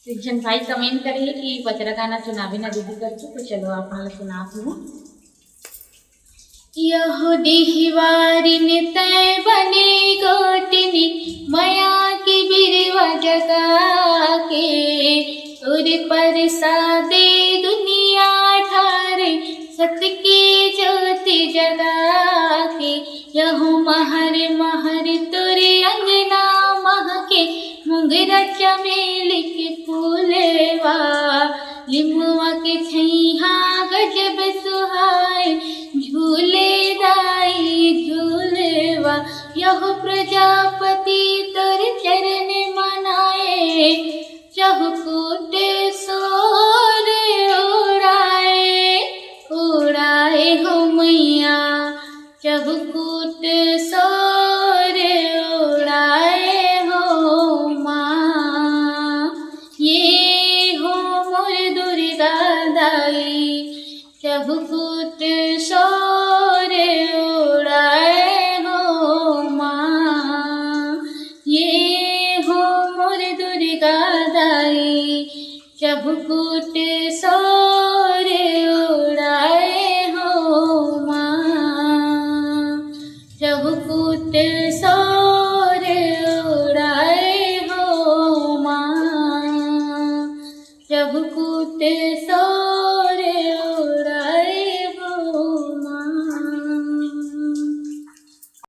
एक जन भाई कमेंट करिए कि बजरा गाना सुनावे ना दीदी करछो, तो चलो आप मला सुनाती हूँ। यहो डिहवारिनि तै बने गोटिनी मया की बिरवा जगा के तुर पर सादे दुनिया ठारे सत की ज्योति जगा के यहो महर महर तुरे अंगना महके मुंगरा चमेली के फूलेवा लिमुआ के छैहा गजब सुहाए झूले दाई झूलेवा यह प्रजापति तर चरण मनाए चहुकूट सोर उड़ाए उड़ाए हो मैया चहुकूट सोर उड़ाए हो माँ। ये हो मोर दुर्गा दाई चहुकूट सोर उड़ाए हो माँ। ये हो मोर दुर्गा दाई चहुकूट सोर उड़ाए हो माँ। चहुकूट सोर उड़ाए हो माँ। चहुकूट सोर